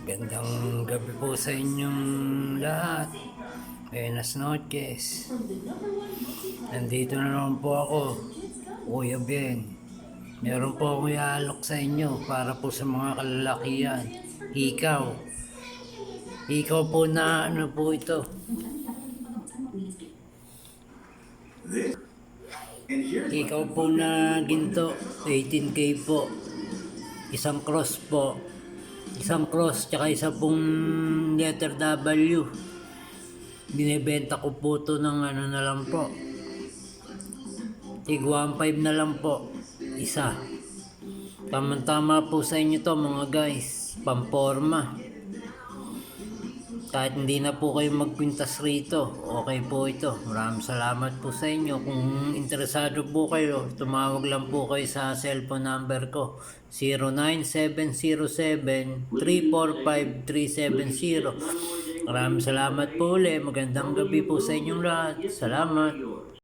Gandang gabi po sa inyong lahat. Buenas noches. Nandito na naman po ako, Kuya Ben. Meron po akong iaalok sa inyo para po sa mga kalalakihan. Ikaw. Ikaw po na ano po ito. Ikaw po na ginto, 18K po. Isang cross po. Isang cross tsaka isa pong letter W. Binibenta ko po to ng ano na lang po. Tig 1.5 na lang po. Isa. Tama-tama po sa inyo to mga guys. Pamporma. Kahit hindi na po kayo magpintas rito, okay po ito. Maraming salamat po sa inyo. Kung interesado po kayo, tumawag lang po kayo sa cellphone number ko. 09707-345-370. Maraming salamat po ulit. Magandang gabi po sa inyong lahat. Salamat.